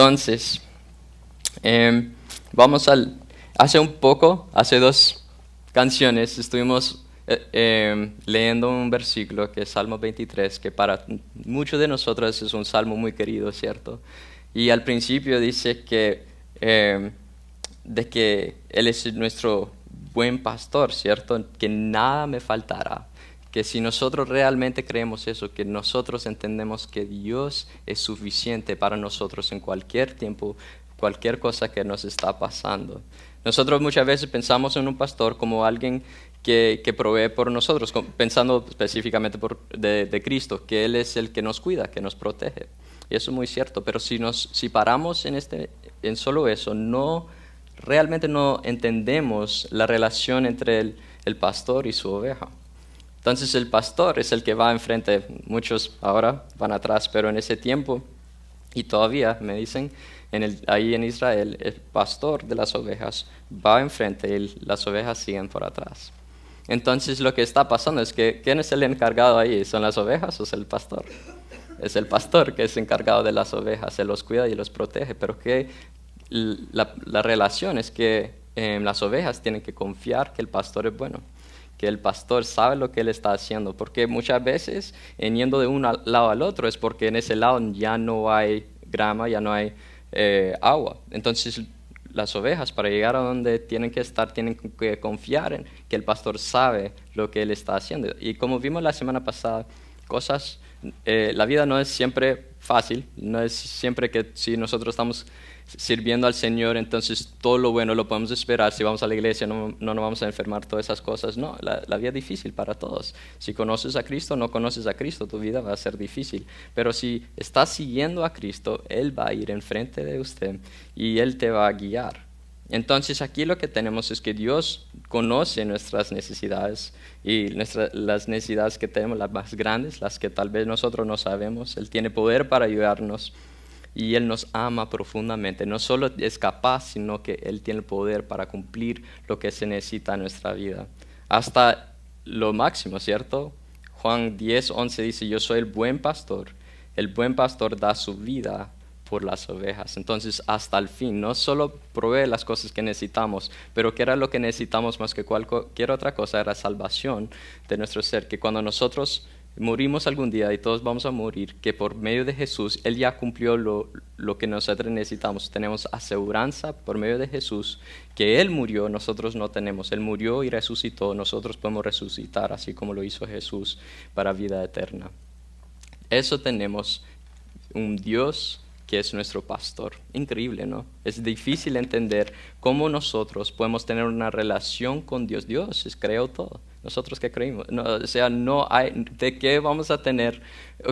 Entonces, vamos al... Hace dos canciones, estuvimos leyendo un versículo que es Salmo 23, que para muchos de nosotros es un salmo muy querido, ¿cierto? Y al principio dice de que Él es nuestro buen pastor, ¿cierto? Que nada me faltará. Que si nosotros realmente creemos eso, que nosotros entendemos que Dios es suficiente para nosotros en cualquier tiempo, cualquier cosa que nos está pasando. Nosotros muchas veces pensamos en un pastor como alguien que provee por nosotros, pensando específicamente de Cristo, que Él es el que nos cuida, que nos protege. Y eso es muy cierto, pero si paramos en solo eso, realmente no entendemos la relación entre el pastor y su oveja. Entonces el pastor es el que va enfrente, muchos ahora van atrás, pero en ese tiempo, y todavía me dicen, ahí en Israel, el pastor de las ovejas va enfrente y las ovejas siguen por atrás. Entonces lo que está pasando es que, ¿quién es el encargado ahí? ¿Son las ovejas o es el pastor? Es el pastor que es encargado de las ovejas, se los cuida y los protege, pero que la relación es que las ovejas tienen que confiar que el pastor es bueno, que el pastor sabe lo que él está haciendo, porque muchas veces yendo de un lado al otro es porque en ese lado ya no hay grama, ya no hay agua. Entonces las ovejas para llegar a donde tienen que estar tienen que confiar en que el pastor sabe lo que él está haciendo. Y como vimos la semana pasada, la vida no es siempre fácil, no es siempre que si nosotros estamos sirviendo al Señor, entonces todo lo bueno lo podemos esperar. Si vamos a la iglesia no nos vamos a enfermar, todas esas cosas. No, la vida es difícil para todos. Si conoces a Cristo o no conoces a Cristo, tu vida va a ser difícil. Pero si estás siguiendo a Cristo, Él va a ir enfrente de usted y Él te va a guiar. Entonces aquí lo que tenemos es que Dios conoce nuestras necesidades y las necesidades que tenemos, las más grandes, las que tal vez nosotros no sabemos. Él tiene poder para ayudarnos. Y Él nos ama profundamente. No solo es capaz, sino que Él tiene el poder para cumplir lo que se necesita en nuestra vida. Hasta lo máximo, ¿cierto? Juan 10:11 dice, yo soy el buen pastor. El buen pastor da su vida por las ovejas. Entonces, hasta el fin, no solo provee las cosas que necesitamos, pero que era lo que necesitamos más que cualquier otra cosa, era salvación de nuestro ser. Que cuando nosotros morimos algún día y todos vamos a morir, que por medio de Jesús, Él ya cumplió lo que nosotros necesitamos. Tenemos aseguranza por medio de Jesús, que Él murió, nosotros no tenemos. Él murió y resucitó, nosotros podemos resucitar, así como lo hizo Jesús para vida eterna. Eso tenemos un Dios que es nuestro pastor. Increíble, ¿no? Es difícil entender cómo nosotros podemos tener una relación con Dios. Dios creó todo. Nosotros que creímos, no, o sea, no hay de qué vamos a tener,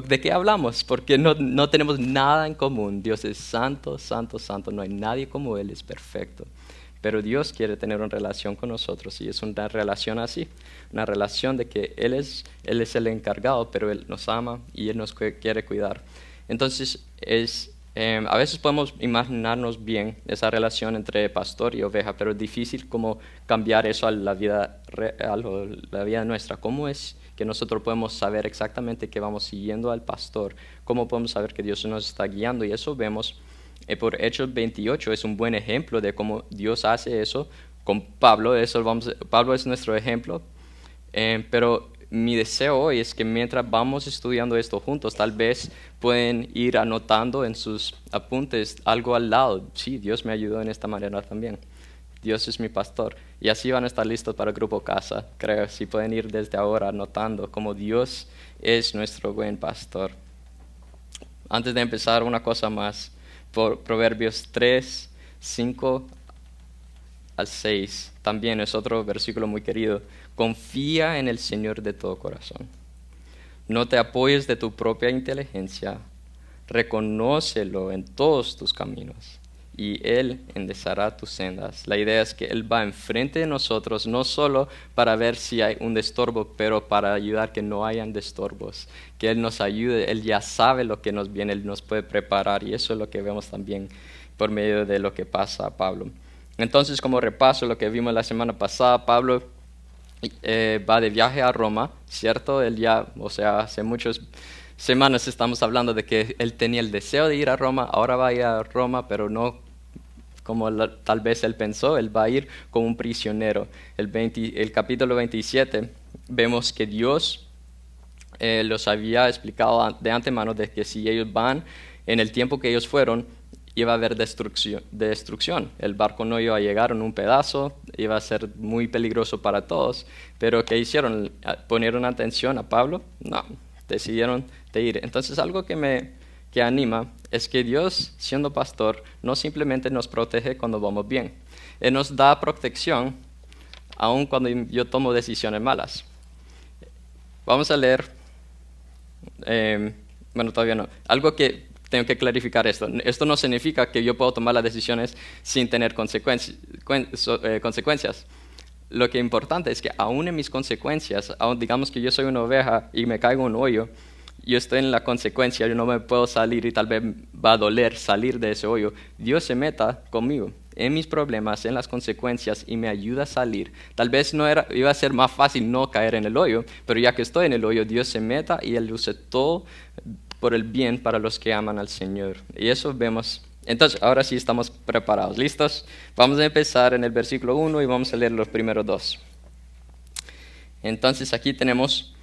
de qué hablamos, porque no tenemos nada en común. Dios es santo, santo, santo, no hay nadie como Él, es perfecto. Pero Dios quiere tener una relación con nosotros y es una relación así, una relación de que Él es el encargado, pero Él nos ama y Él nos quiere cuidar. Entonces, a veces podemos imaginarnos bien esa relación entre pastor y oveja, pero es difícil como cambiar eso a la vida real o la vida nuestra. ¿Cómo es que nosotros podemos saber exactamente que vamos siguiendo al pastor? ¿Cómo podemos saber que Dios nos está guiando? Y eso vemos por Hechos 28, es un buen ejemplo de cómo Dios hace eso con Pablo. Pablo es nuestro ejemplo, pero mi deseo hoy es que mientras vamos estudiando esto juntos, tal vez pueden ir anotando en sus apuntes algo al lado. Sí, Dios me ayudó en esta manera también. Dios es mi pastor. Y así van a estar listos para el grupo casa, creo. Si pueden ir desde ahora anotando cómo Dios es nuestro buen pastor. Antes de empezar, una cosa más. Proverbios 3:5-6. También es otro versículo muy querido. Confía en el Señor de todo corazón. No te apoyes de tu propia inteligencia. Reconócelo en todos tus caminos y Él enderezará tus sendas. La idea es que Él va enfrente de nosotros, no solo para ver si hay un estorbo, pero para ayudar que no hayan estorbos. Que Él nos ayude, Él ya sabe lo que nos viene, Él nos puede preparar y eso es lo que vemos también por medio de lo que pasa a Pablo. Entonces, como repaso lo que vimos la semana pasada, Pablo va de viaje a Roma, ¿cierto? Él ya, o sea, hace muchos semanas estamos hablando de que él tenía el deseo de ir a Roma, ahora va a ir a Roma, pero no como tal vez él pensó, él va a ir como un prisionero. El capítulo 27 vemos que Dios los había explicado de antemano de que si ellos van en el tiempo que ellos fueron, iba a haber destrucción. El barco no iba a llegar en un pedazo, iba a ser muy peligroso para todos. Pero ¿qué hicieron? ¿Ponieron atención a Pablo? No, decidieron de ir. Entonces algo que anima es que Dios, siendo pastor, no simplemente nos protege cuando vamos bien. Él nos da protección aun cuando yo tomo decisiones malas. Vamos a leer, bueno, todavía no. Algo que tengo que clarificar esto. Esto no significa que yo puedo tomar las decisiones sin tener consecuencias. Lo que es importante es que aún en mis consecuencias, aún digamos que yo soy una oveja y me caigo en un hoyo, yo estoy en la consecuencia, yo no me puedo salir y tal vez va a doler salir de ese hoyo. Dios se meta conmigo en mis problemas, en las consecuencias y me ayuda a salir. Tal vez iba a ser más fácil no caer en el hoyo, pero ya que estoy en el hoyo, Dios se meta y Él use todo por el bien para los que aman al Señor. Y eso vemos. Entonces, ahora sí estamos preparados. ¿Listos? Vamos a empezar en el versículo 1 y vamos a leer los primeros 2. Entonces, aquí tenemos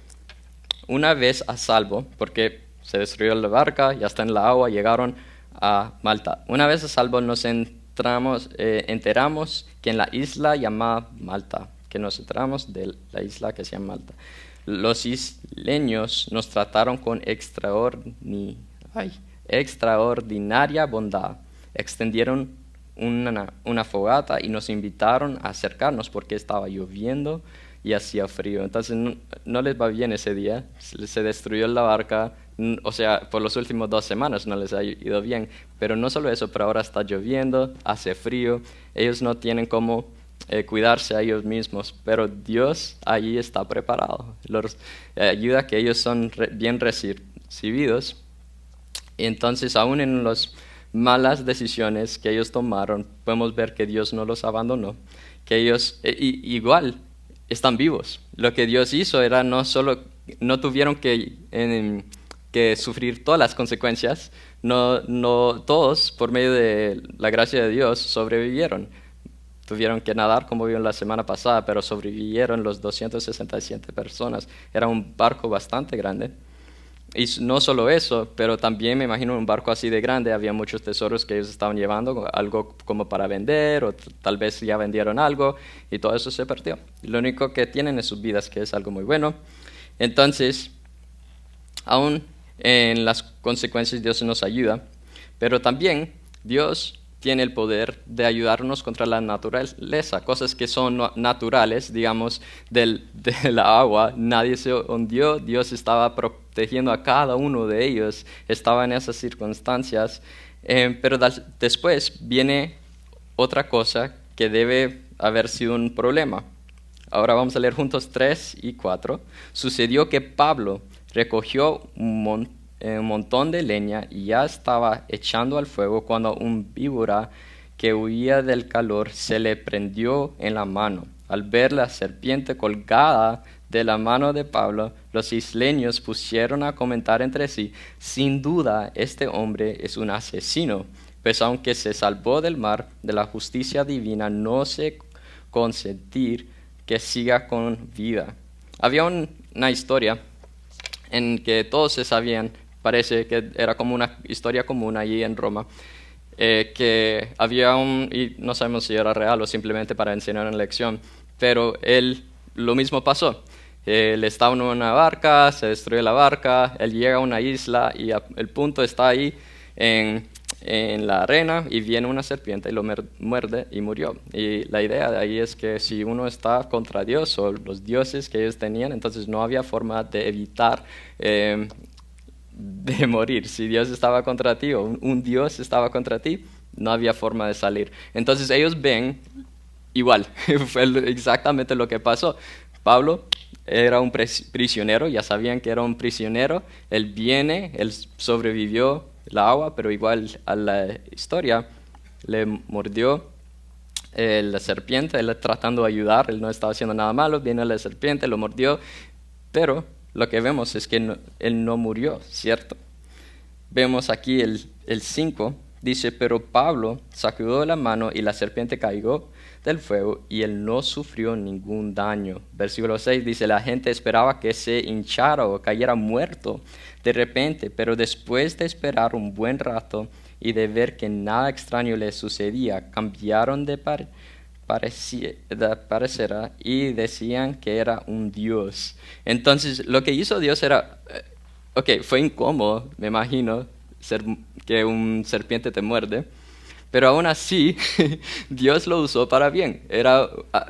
una vez a salvo, porque se destruyó la barca, ya está en la agua, llegaron a Malta. Una vez a salvo nos enteramos que en la isla llamada Malta, los isleños nos trataron con extraordinaria bondad. Extendieron una fogata y nos invitaron a acercarnos porque estaba lloviendo y hacía frío. Entonces no les va bien ese día. Se destruyó la barca. O sea, por las últimas 2 semanas no les ha ido bien. Pero no solo eso, pero ahora está lloviendo, hace frío. Ellos no tienen cómo cuidarse a ellos mismos, pero Dios allí está preparado. Los ayuda a que ellos son bien recibidos. Y entonces, aún en las malas decisiones que ellos tomaron, podemos ver que Dios no los abandonó, que ellos igual están vivos. Lo que Dios hizo era no tuvieron que sufrir todas las consecuencias, no todos, por medio de la gracia de Dios, sobrevivieron. Tuvieron que nadar, como vimos la semana pasada, pero sobrevivieron los 267 personas. Era un barco bastante grande. Y no solo eso, pero también me imagino un barco así de grande, había muchos tesoros que ellos estaban llevando, algo como para vender, o tal vez ya vendieron algo, y todo eso se perdió. Lo único que tienen es sus vidas, que es algo muy bueno. Entonces, aún en las consecuencias Dios nos ayuda, pero también Dios tiene el poder de ayudarnos contra la naturaleza, cosas que son naturales, digamos, de la agua. Nadie se hundió, Dios estaba protegiendo a cada uno de ellos, estaba en esas circunstancias, pero después viene otra cosa que debe haber sido un problema. Ahora vamos a leer juntos 3 y 4. Sucedió que Pablo recogió un montón de leña y ya estaba echando al fuego cuando un víbora que huía del calor se le prendió en la mano. Al ver la serpiente colgada de la mano de Pablo, los isleños pusieron a comentar entre sí: sin duda este hombre es un asesino, pues aunque se salvó del mar, de la justicia divina no se consentir que siga con vida. Había una historia en que todos se sabían, parece que era como una historia común allí en Roma, que había y no sabemos si era real o simplemente para enseñar una lección, pero lo mismo pasó. Él estaba en una barca, se destruye la barca, él llega a una isla y el punto está ahí en la arena y viene una serpiente y lo muerde y murió. Y la idea de ahí es que si uno está contra Dios o los dioses que ellos tenían, entonces no había forma de evitar de morir. Si Dios estaba contra ti o un Dios estaba contra ti, no había forma de salir. Entonces ellos ven igual, fue exactamente lo que pasó. Pablo era un prisionero, ya sabían que era un prisionero, él sobrevivió la agua, pero igual a la historia le mordió la serpiente, él tratando de ayudar, él no estaba haciendo nada malo, viene la serpiente, lo mordió, pero lo que vemos es que él no murió, ¿cierto? Vemos aquí el 5, dice, pero Pablo sacudió la mano y la serpiente cayó del fuego y él no sufrió ningún daño. Versículo 6 dice, la gente esperaba que se hinchara o cayera muerto de repente, pero después de esperar un buen rato y de ver que nada extraño le sucedía, cambiaron de parecer y decían que era un dios. Entonces, lo que hizo Dios era, fue incómodo, me imagino, que un serpiente te muerde, pero aún así, Dios lo usó para bien.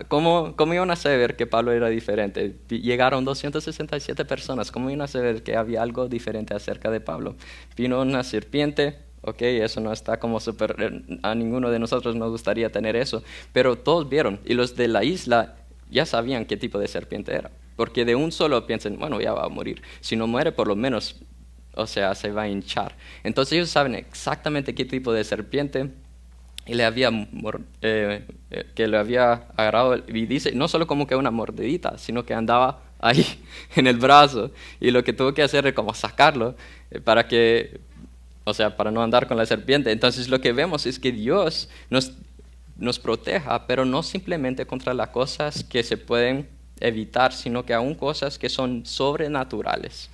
¿Cómo iban a saber que Pablo era diferente? Llegaron 267 personas, ¿cómo iban a saber que había algo diferente acerca de Pablo? Vino una serpiente. Eso no está como súper... A ninguno de nosotros nos gustaría tener eso, pero todos vieron, y los de la isla ya sabían qué tipo de serpiente era, porque de un solo piensan, bueno, ya va a morir. Si no muere, por lo menos, se va a hinchar. Entonces ellos saben exactamente qué tipo de serpiente y que le había agarrado, y dice, no solo como que una mordidita, sino que andaba ahí en el brazo, y lo que tuvo que hacer es como sacarlo para no andar con la serpiente. Entonces lo que vemos es que Dios nos proteja, pero no simplemente contra las cosas que se pueden evitar, sino que aún cosas que son sobrenaturales.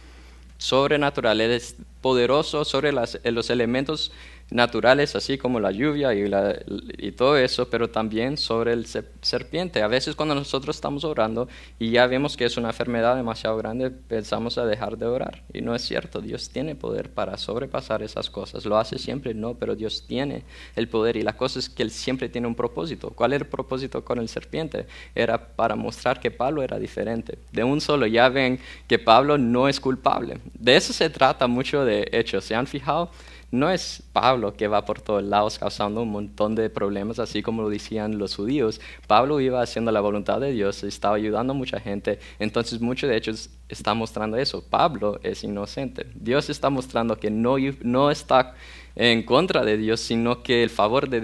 Él es poderoso sobre los elementos naturales, así como la lluvia y todo eso, pero también sobre el serpiente. A veces cuando nosotros estamos orando y ya vemos que es una enfermedad demasiado grande, pensamos a dejar de orar. Y no es cierto, Dios tiene poder para sobrepasar esas cosas. ¿Lo hace siempre? No, pero Dios tiene el poder, y la cosa es que Él siempre tiene un propósito. ¿Cuál era el propósito con el serpiente? Era para mostrar que Pablo era diferente. De un solo ya ven que Pablo no es culpable. De eso se trata mucho de Hechos. ¿Se han fijado? No es Pablo que va por todos lados causando un montón de problemas, así como lo decían los judíos. Pablo iba haciendo la voluntad de Dios, estaba ayudando a mucha gente. Entonces, mucho de Hechos está mostrando eso. Pablo es inocente. Dios está mostrando que no está en contra de Dios, sino que el favor de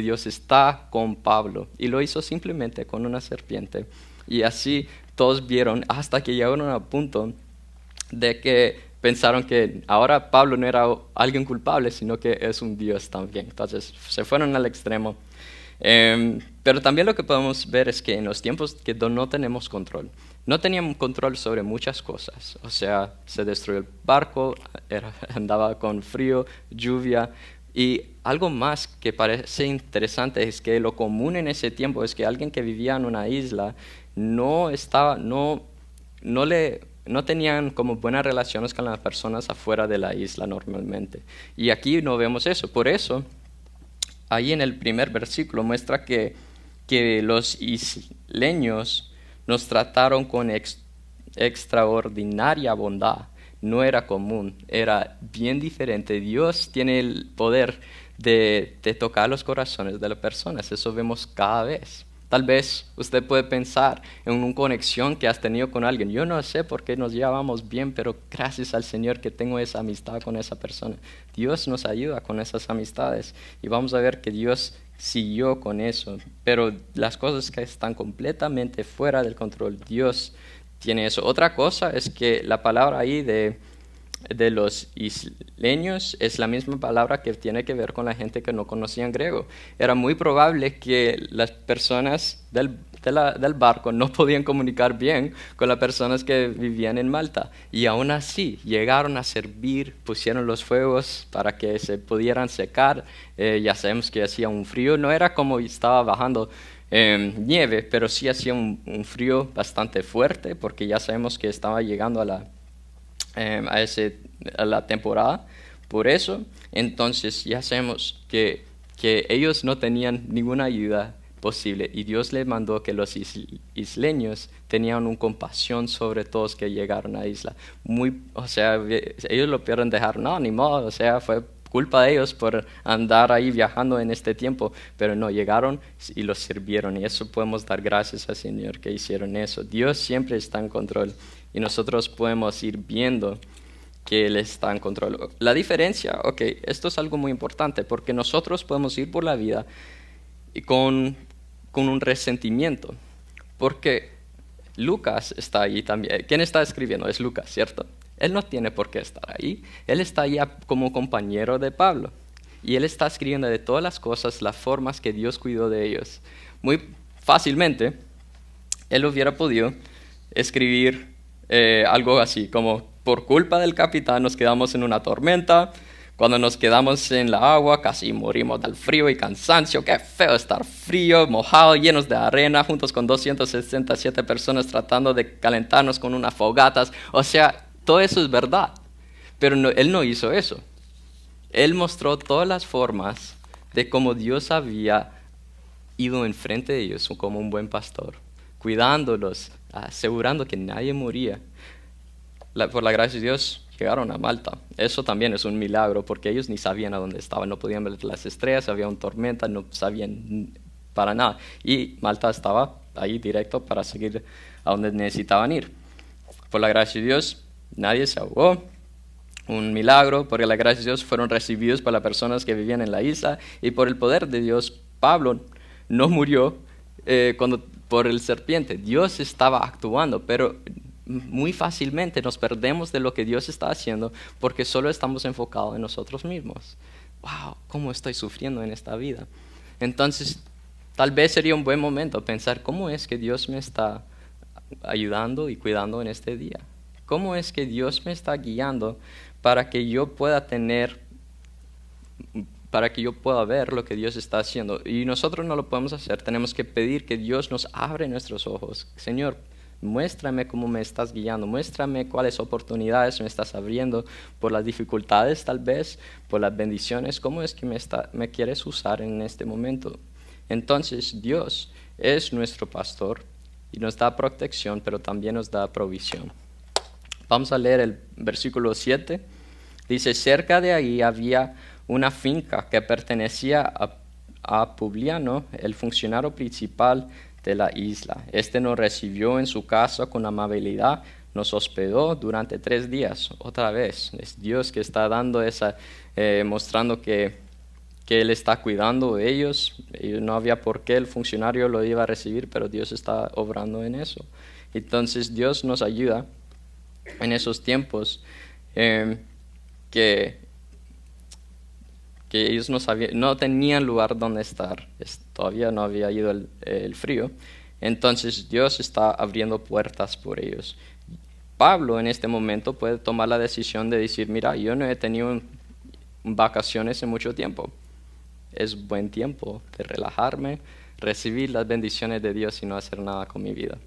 Dios está con Pablo. Y lo hizo simplemente con una serpiente. Y así todos vieron hasta que llegaron a punto de que pensaron que ahora Pablo no era alguien culpable, sino que es un Dios también. Entonces se fueron al extremo. Pero también lo que podemos ver es que en los tiempos que no tenemos control, no teníamos control sobre muchas cosas. Se destruyó el barco, andaba con frío, lluvia. Y algo más que parece interesante es que lo común en ese tiempo es que alguien que vivía en una isla no tenían como buenas relaciones con las personas afuera de la isla normalmente. Y aquí no vemos eso. Por eso, ahí en el primer versículo muestra que los isleños nos trataron con extraordinaria bondad. No era común, era bien diferente. Dios tiene el poder de tocar los corazones de las personas. Eso vemos cada vez. Tal vez usted puede pensar en una conexión que has tenido con alguien. Yo no sé por qué nos llevamos bien, pero gracias al Señor que tengo esa amistad con esa persona. Dios nos ayuda con esas amistades y vamos a ver que Dios siguió con eso. Pero las cosas que están completamente fuera del control, Dios tiene eso. Otra cosa es que la palabra ahí de los isleños es la misma palabra que tiene que ver con la gente que no conocían griego. Era muy probable que las personas del barco no podían comunicar bien con las personas que vivían en Malta, y aún así llegaron a servir, pusieron los fuegos para que se pudieran secar. Ya sabemos que hacía un frío, no era como estaba bajando nieve, pero sí hacía un frío bastante fuerte, porque ya sabemos que estaba llegando a la temporada. Por eso, entonces ya sabemos que ellos no tenían ninguna ayuda posible, y Dios les mandó que los isleños tenían una compasión sobre todos que llegaron a la isla. Ellos lo pudieron dejar, no, ni modo, fue culpa de ellos por andar ahí viajando en este tiempo, pero no, llegaron y los sirvieron, y eso podemos dar gracias al Señor que hicieron eso. Dios siempre está en control, y nosotros podemos ir viendo que Él está en control. La diferencia, esto es algo muy importante, porque nosotros podemos ir por la vida y con un resentimiento, porque Lucas está ahí también. ¿Quién está escribiendo? Es Lucas, ¿cierto? Él no tiene por qué estar ahí. Él está ahí como compañero de Pablo. Y él está escribiendo de todas las cosas, las formas que Dios cuidó de ellos. Muy fácilmente, él hubiera podido escribir algo así, como por culpa del capitán nos quedamos en una tormenta, cuando nos quedamos en la agua casi morimos del frío y cansancio, qué feo estar frío, mojado, llenos de arena, juntos con 267 personas tratando de calentarnos con unas fogatas. O sea, todo eso es verdad, pero él no hizo eso. Él mostró todas las formas de cómo Dios había ido enfrente de ellos como un buen pastor, cuidándolos, asegurando que nadie moría. Por la gracia de Dios llegaron a Malta. Eso también es un milagro porque ellos ni sabían a dónde estaban, no podían ver las estrellas, había una tormenta, no sabían para nada. Y Malta estaba ahí directo para seguir a donde necesitaban ir. Por la gracia de Dios, nadie se ahogó. Un milagro, porque la gracia de Dios fueron recibidos por las personas que vivían en la isla, y por el poder de Dios, Pablo no murió por el serpiente. Dios estaba actuando, pero muy fácilmente nos perdemos de lo que Dios está haciendo porque solo estamos enfocados en nosotros mismos. Wow, ¿cómo estoy sufriendo en esta vida? Entonces, tal vez sería un buen momento pensar cómo es que Dios me está ayudando y cuidando en este día. ¿Cómo es que Dios me está guiando para que yo pueda ver lo que Dios está haciendo? Y nosotros no lo podemos hacer, tenemos que pedir que Dios nos abra nuestros ojos. Señor, muéstrame cómo me estás guiando, muéstrame cuáles oportunidades me estás abriendo, por las dificultades tal vez, por las bendiciones, cómo es que me quieres usar en este momento. Entonces Dios es nuestro pastor y nos da protección, pero también nos da provisión. Vamos a leer el versículo 7. Dice, cerca de ahí había una finca que pertenecía a Publiano, el funcionario principal de la isla. Este nos recibió en su casa con amabilidad, nos hospedó durante 3 días. Otra vez, es Dios que está dando mostrando que Él está cuidando de ellos. Y no había por qué el funcionario lo iba a recibir, pero Dios está obrando en eso. Entonces Dios nos ayuda en esos tiempos que ellos no tenían lugar donde estar, todavía no había ido el frío, entonces Dios está abriendo puertas por ellos. Pablo en este momento puede tomar la decisión de decir, mira, yo no he tenido vacaciones en mucho tiempo, es buen tiempo de relajarme, recibir las bendiciones de Dios y no hacer nada con mi vida.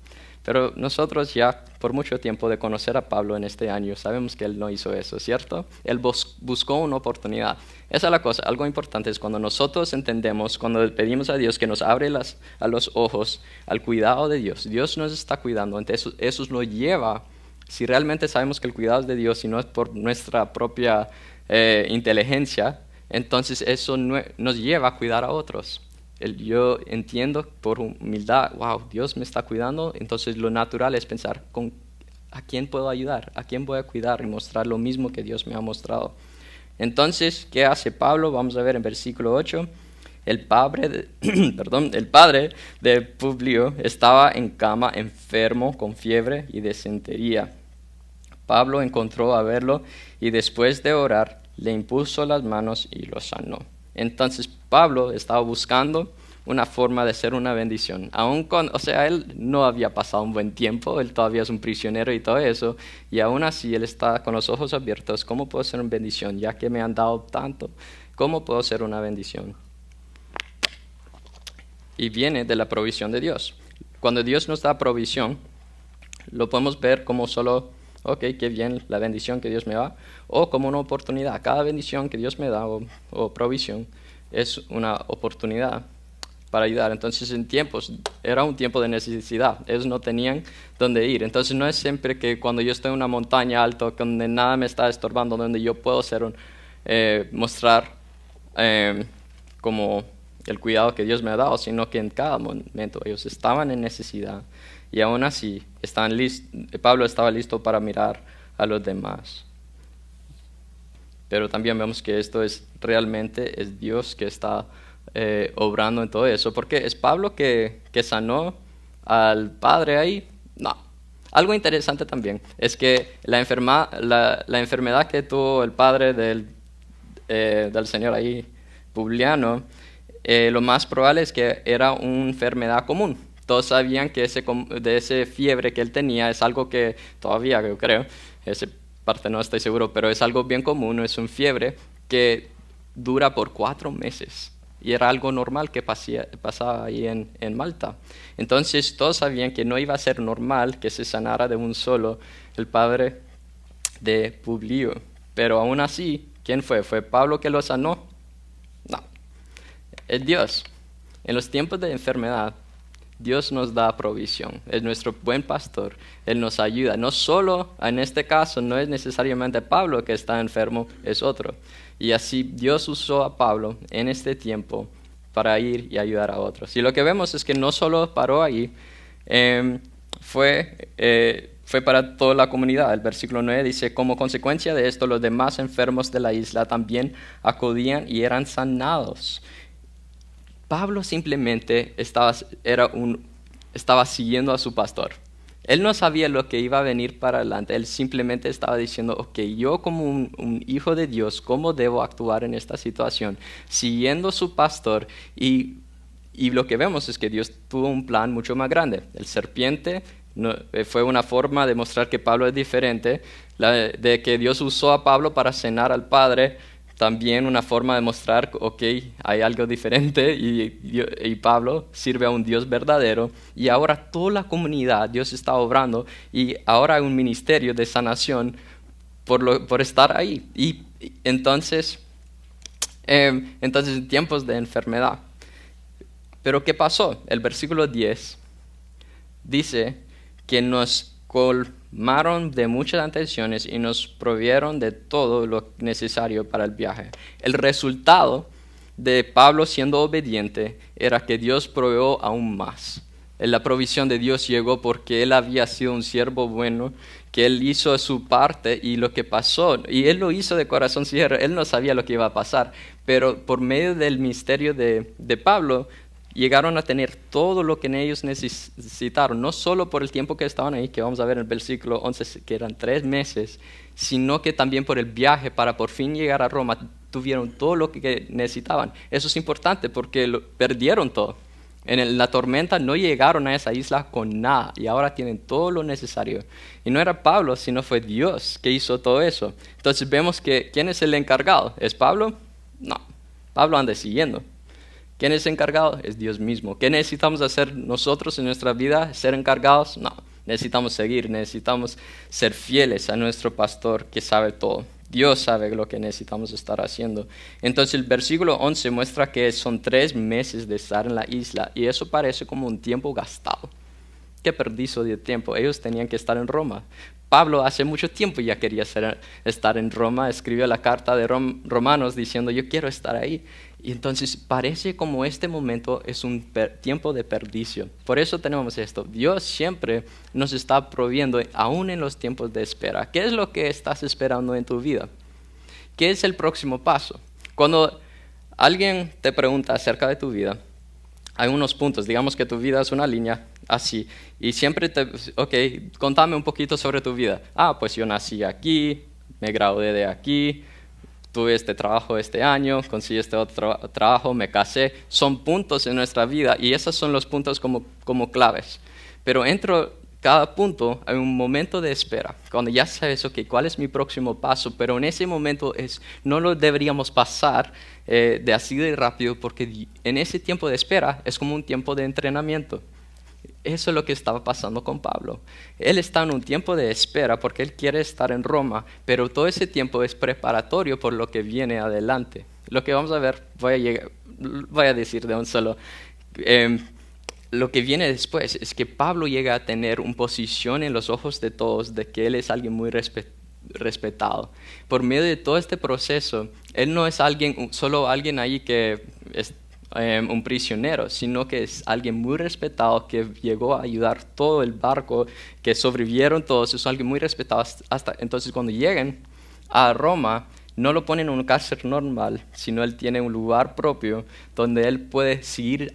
Pero nosotros ya por mucho tiempo de conocer a Pablo en este año sabemos que él no hizo eso, ¿cierto? Él buscó una oportunidad. Esa es la cosa, algo importante es cuando nosotros entendemos, cuando pedimos a Dios que nos abre a los ojos al cuidado de Dios. Dios nos está cuidando, entonces eso nos lleva, si realmente sabemos que el cuidado es de Dios y no es por nuestra propia inteligencia, entonces eso nos lleva a cuidar a otros. Yo entiendo por humildad, wow, Dios me está cuidando, entonces lo natural es pensar, ¿a quién puedo ayudar? ¿A quién voy a cuidar? Y mostrar lo mismo que Dios me ha mostrado. Entonces, ¿qué hace Pablo? Vamos a ver en versículo 8. El padre de Publio estaba en cama, enfermo, con fiebre y disentería. Pablo encontró a verlo y después de orar, le impuso las manos y lo sanó. Entonces Pablo estaba buscando una forma de ser una bendición. Él no había pasado un buen tiempo, él todavía es un prisionero y todo eso, y aún así él está con los ojos abiertos. ¿Cómo puedo ser una bendición? Ya que me han dado tanto, ¿cómo puedo ser una bendición? Y viene de la provisión de Dios. Cuando Dios nos da provisión, lo podemos ver como solo, ok, qué bien la bendición que Dios me da, o como una oportunidad. Cada bendición que Dios me da o provisión es una oportunidad para ayudar. Entonces era un tiempo de necesidad, ellos no tenían dónde ir. Entonces no es siempre que cuando yo estoy en una montaña alta, donde nada me está estorbando, donde yo puedo mostrar como el cuidado que Dios me ha dado, sino que en cada momento ellos estaban en necesidad. Y aún así, Pablo estaba listo para mirar a los demás. Pero también vemos que esto realmente es Dios que está obrando en todo eso. Porque es Pablo que sanó al padre ahí. No. Algo interesante también es que la enfermedad que tuvo el padre del señor ahí, Publiano, lo más probable es que era una enfermedad común. Todos sabían que de esa fiebre que él tenía es algo que todavía, yo creo, esa parte no estoy seguro, pero es algo bien común, es una fiebre que dura por 4 meses. Y era algo normal que pasaba ahí en Malta. Entonces todos sabían que no iba a ser normal que se sanara de un solo el padre de Publio. Pero aún así, ¿quién fue? ¿Fue Pablo que lo sanó? No, es Dios. En los tiempos de enfermedad, Dios nos da provisión, es nuestro buen pastor, Él nos ayuda. No solo, en este caso, no es necesariamente Pablo que está enfermo, es otro. Y así Dios usó a Pablo en este tiempo para ir y ayudar a otros. Y lo que vemos es que no solo paró ahí, fue para toda la comunidad. El versículo 9 dice, como consecuencia de esto, los demás enfermos de la isla también acudían y eran sanados. Pablo simplemente estaba siguiendo a su pastor. Él no sabía lo que iba a venir para adelante. Él simplemente estaba diciendo, ok, yo como un hijo de Dios, ¿cómo debo actuar en esta situación? Siguiendo su pastor. Y lo que vemos es que Dios tuvo un plan mucho más grande. El serpiente fue una forma de mostrar que Pablo es diferente, de que Dios usó a Pablo para sanar al padre. También una forma de mostrar, ok, hay algo diferente y Pablo sirve a un Dios verdadero. Y ahora toda la comunidad, Dios está obrando y ahora hay un ministerio de sanación por estar ahí. Y entonces en tiempos de enfermedad. Pero ¿qué pasó? El versículo 10 dice que nos colmaron de muchas atenciones y nos provieron de todo lo necesario para el viaje. El resultado de Pablo siendo obediente era que Dios proveó aún más. La provisión de Dios llegó porque él había sido un siervo bueno, que él hizo su parte y lo que pasó, y él lo hizo de corazón sincero, él no sabía lo que iba a pasar, pero por medio del misterio de Pablo, llegaron a tener todo lo que ellos necesitaron, no solo por el tiempo que estaban ahí, que vamos a ver en el versículo 11, que eran 3 meses, sino que también por el viaje para por fin llegar a Roma, tuvieron todo lo que necesitaban. Eso es importante porque perdieron todo. En la tormenta no llegaron a esa isla con nada y ahora tienen todo lo necesario. Y no era Pablo, sino fue Dios que hizo todo eso. Entonces vemos que ¿quién es el encargado? ¿Es Pablo? No, Pablo anda siguiendo. ¿Quién es encargado? Es Dios mismo. ¿Qué necesitamos hacer nosotros en nuestra vida? ¿Ser encargados? No. Necesitamos seguir, necesitamos ser fieles a nuestro pastor que sabe todo. Dios sabe lo que necesitamos estar haciendo. Entonces el versículo 11 muestra que son 3 meses de estar en la isla y eso parece como un tiempo gastado. Qué perdicio de tiempo. Ellos tenían que estar en Roma. Pablo hace mucho tiempo ya quería estar en Roma. Escribió la carta de Romanos diciendo yo quiero estar ahí. Y entonces parece como este momento es un tiempo de perdicio. Por eso tenemos esto. Dios siempre nos está proviendo, aún en los tiempos de espera. ¿Qué es lo que estás esperando en tu vida? ¿Qué es el próximo paso? Cuando alguien te pregunta acerca de tu vida, hay unos puntos. Digamos que tu vida es una línea así. Y siempre contame un poquito sobre tu vida. Pues yo nací aquí, me gradué de aquí, tuve este trabajo este año, conseguí este otro trabajo, me casé. Son puntos en nuestra vida y esos son los puntos como claves. Pero entre cada punto hay un momento de espera, cuando ya sabes, ¿cuál es mi próximo paso? Pero en ese momento no lo deberíamos pasar de así de rápido porque en ese tiempo de espera es como un tiempo de entrenamiento. Eso es lo que estaba pasando con Pablo. Él está en un tiempo de espera porque él quiere estar en Roma, pero todo ese tiempo es preparatorio por lo que viene adelante. Lo que vamos a ver, voy a decir de un solo. Lo que viene después es que Pablo llega a tener una posición en los ojos de todos de que él es alguien muy respetado. Por medio de todo este proceso, él no es solo alguien ahí que es un prisionero, sino que es alguien muy respetado que llegó a ayudar todo el barco, que sobrevivieron todos, es alguien muy respetado. Hasta entonces cuando lleguen a Roma, no lo pone en una cárcel normal, sino él tiene un lugar propio donde él puede seguir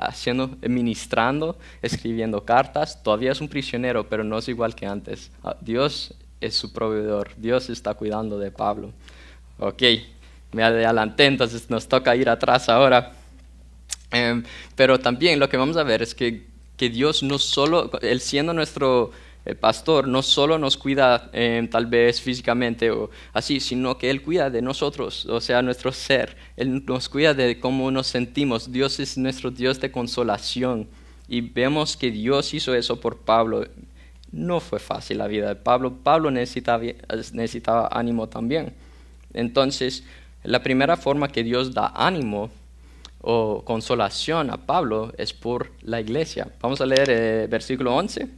ministrando, escribiendo cartas. Todavía es un prisionero, pero no es igual que antes. Dios es su proveedor. Dios está cuidando de Pablo. Ok, me adelanté, entonces nos toca ir atrás ahora. Pero también lo que vamos a ver es que Dios no solo, Él siendo nuestro pastor, no solo nos cuida tal vez físicamente o así, sino que Él cuida de nosotros, o sea, nuestro ser. Él nos cuida de cómo nos sentimos. Dios es nuestro Dios de consolación. Y vemos que Dios hizo eso por Pablo. No fue fácil la vida de Pablo. Pablo necesitaba ánimo también. Entonces, la primera forma que Dios da ánimo o consolación a Pablo es por la iglesia. Vamos a leer versículo 11.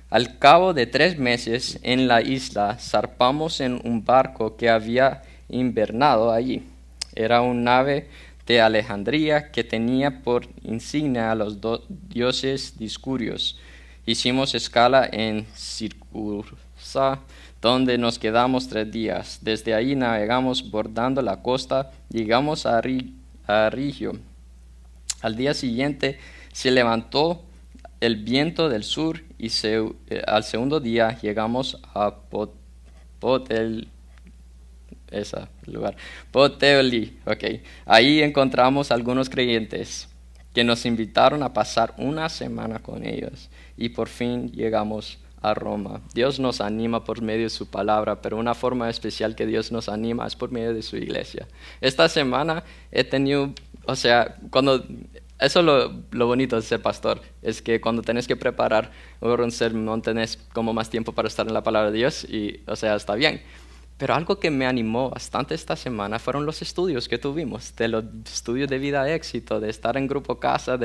Al cabo de 3 meses en la isla, zarpamos en un barco que había invernado allí. Era una nave de Alejandría que tenía por insignia a los dioses discurios. Hicimos escala en Siracusa, donde nos quedamos 3 días. Desde ahí navegamos bordando la costa, llegamos a Regio. Al día siguiente se levantó el viento del sur y al segundo día llegamos a Puteoli. Okay. Ahí encontramos algunos creyentes que nos invitaron a pasar una semana con ellos y por fin llegamos a Roma. Dios nos anima por medio de su palabra, pero una forma especial que Dios nos anima es por medio de su iglesia. Esta semana he tenido, eso es lo bonito de ser pastor, es que cuando tenés que preparar un sermón tenés como más tiempo para estar en la palabra de Dios y, está bien. Pero algo que me animó bastante esta semana fueron los estudios que tuvimos, de los estudios de vida de éxito, de estar en grupo casa,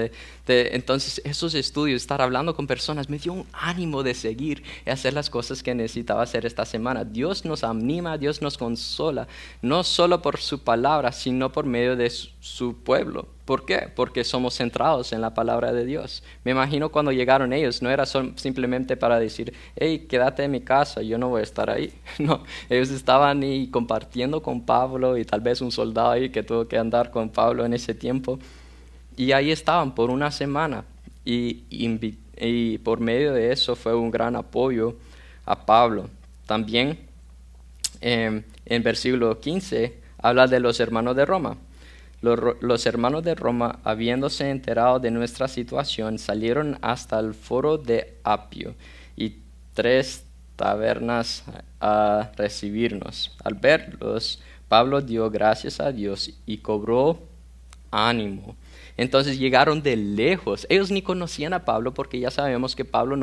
entonces esos estudios, estar hablando con personas, me dio un ánimo de seguir y hacer las cosas que necesitaba hacer esta semana. Dios nos anima, Dios nos consola, no solo por su palabra, sino por medio de su pueblo. ¿Por qué? Porque somos centrados en la palabra de Dios. Me imagino cuando llegaron ellos, no era simplemente para decir, hey, quédate en mi casa, yo no voy a estar ahí. No, ellos estaban ahí compartiendo con Pablo y tal vez un soldado ahí que tuvo que andar con Pablo en ese tiempo. Y ahí estaban por una semana y por medio de eso fue un gran apoyo a Pablo. También en versículo 15 habla de los hermanos de Roma. Los hermanos de Roma, habiéndose enterado de nuestra situación, salieron hasta el foro de Apio y 3 tabernas a recibirnos. Al verlos, Pablo dio gracias a Dios y cobró ánimo. Entonces llegaron de lejos. Ellos ni conocían a Pablo porque ya sabemos que Pablo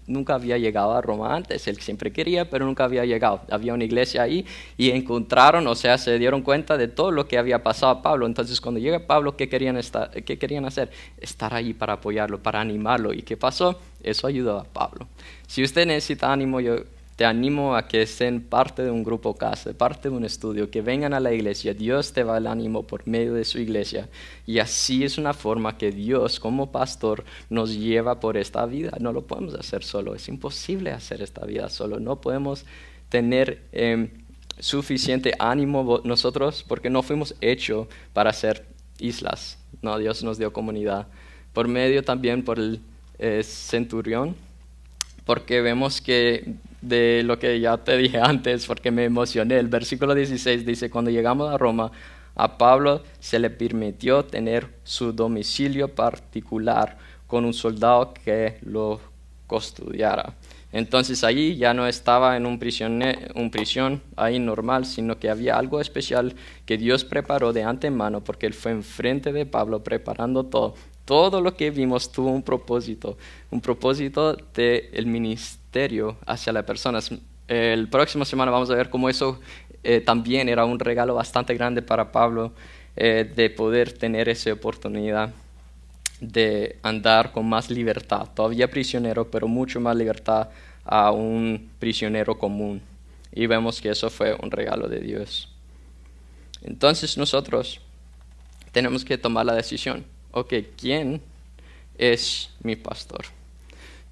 nunca había llegado a Roma antes. Él siempre quería, pero nunca había llegado. Había una iglesia ahí y encontraron, se dieron cuenta de todo lo que había pasado a Pablo. Entonces cuando llega Pablo, ¿qué querían hacer? Estar ahí para apoyarlo, para animarlo. ¿Y qué pasó? Eso ayudó a Pablo. Si usted necesita ánimo, yo te animo a que sean parte de un grupo casa, parte de un estudio, que vengan a la iglesia. Dios te va a dar el ánimo por medio de su iglesia. Y así es una forma que Dios, como pastor, nos lleva por esta vida. No lo podemos hacer solo. Es imposible hacer esta vida solo. No podemos tener suficiente ánimo nosotros porque no fuimos hechos para ser islas. No, Dios nos dio comunidad. Por medio también por el centurión, porque vemos que de lo que ya te dije antes, porque me emocioné, el versículo 16 dice, cuando llegamos a Roma, a Pablo se le permitió tener su domicilio particular con un soldado que lo custodiara. Entonces allí ya no estaba en un prisión ahí normal, sino que había algo especial que Dios preparó de antemano, porque Él fue enfrente de Pablo preparando todo. Todo lo que vimos tuvo un propósito del ministerio hacia las personas. El próximo semana vamos a ver cómo eso también era un regalo bastante grande para Pablo, de poder tener esa oportunidad de andar con más libertad. Todavía prisionero, pero mucho más libertad a un prisionero común. Y vemos que eso fue un regalo de Dios. Entonces nosotros tenemos que tomar la decisión. Ok, ¿quién es mi pastor?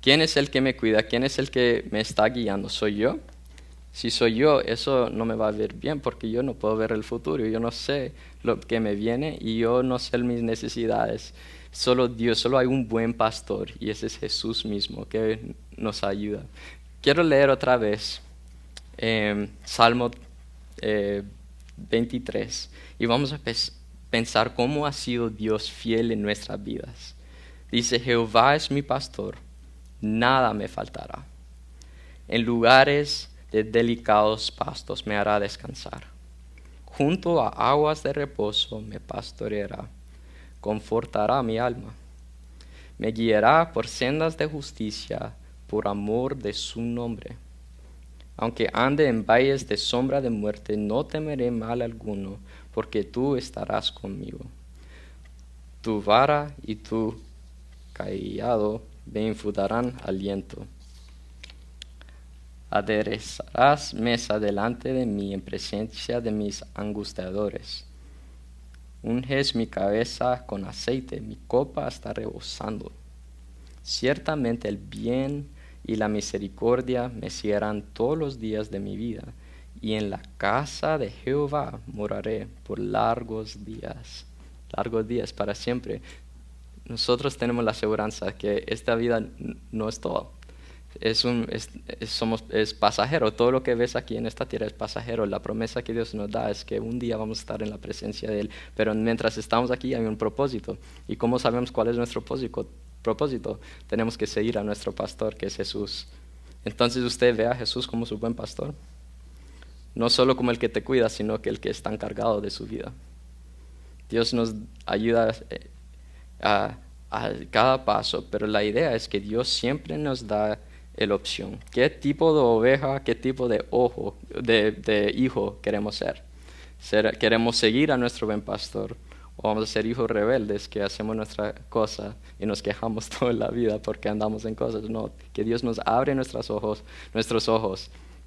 ¿Quién es el que me cuida? ¿Quién es el que me está guiando? ¿Soy yo? Si soy yo, eso no me va a ver bien porque yo no puedo ver el futuro, yo no sé lo que me viene y yo no sé mis necesidades. Solo Dios, solo hay un buen pastor y ese es Jesús mismo que nos ayuda. Quiero leer otra vez Salmo 23 y vamos a pensar cómo ha sido Dios fiel en nuestras vidas. Dice, Jehová es mi pastor, nada me faltará. En lugares de delicados pastos me hará descansar. Junto a aguas de reposo me pastoreará, confortará mi alma. Me guiará por sendas de justicia, por amor de su nombre. Aunque ande en valles de sombra de muerte, no temeré mal alguno, porque tú estarás conmigo. Tu vara y tu cayado me infundarán aliento. Aderezarás mesa delante de mí en presencia de mis angustiadores. Unges mi cabeza con aceite, mi copa está rebosando. Ciertamente el bien y la misericordia me seguirán todos los días de mi vida, y en la casa de Jehová moraré por largos días para siempre. Nosotros tenemos la aseguranza que esta vida no es todo. Es pasajero. Todo lo que ves aquí en esta tierra es pasajero. La promesa que Dios nos da es que un día vamos a estar en la presencia de Él. Pero mientras estamos aquí hay un propósito. ¿Y cómo sabemos cuál es nuestro propósito? Tenemos que seguir a nuestro pastor, que es Jesús. Entonces usted ve a Jesús como su buen pastor. No solo como el que te cuida, sino que el que está encargado de su vida. Dios nos ayuda a cada paso, pero la idea es que Dios siempre nos da la opción. ¿Qué tipo de oveja, qué tipo de hijo queremos ser? ¿Queremos seguir a nuestro buen pastor? ¿O vamos a ser hijos rebeldes que hacemos nuestra cosa y nos quejamos toda la vida porque andamos en cosas? No, que Dios nos abre nuestros ojos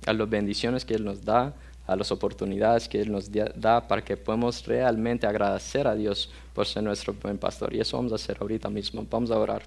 a las bendiciones que Él nos da, a las oportunidades que Él nos da para que podamos realmente agradecer a Dios por ser nuestro buen pastor. Y eso vamos a hacer ahorita mismo. Vamos a orar.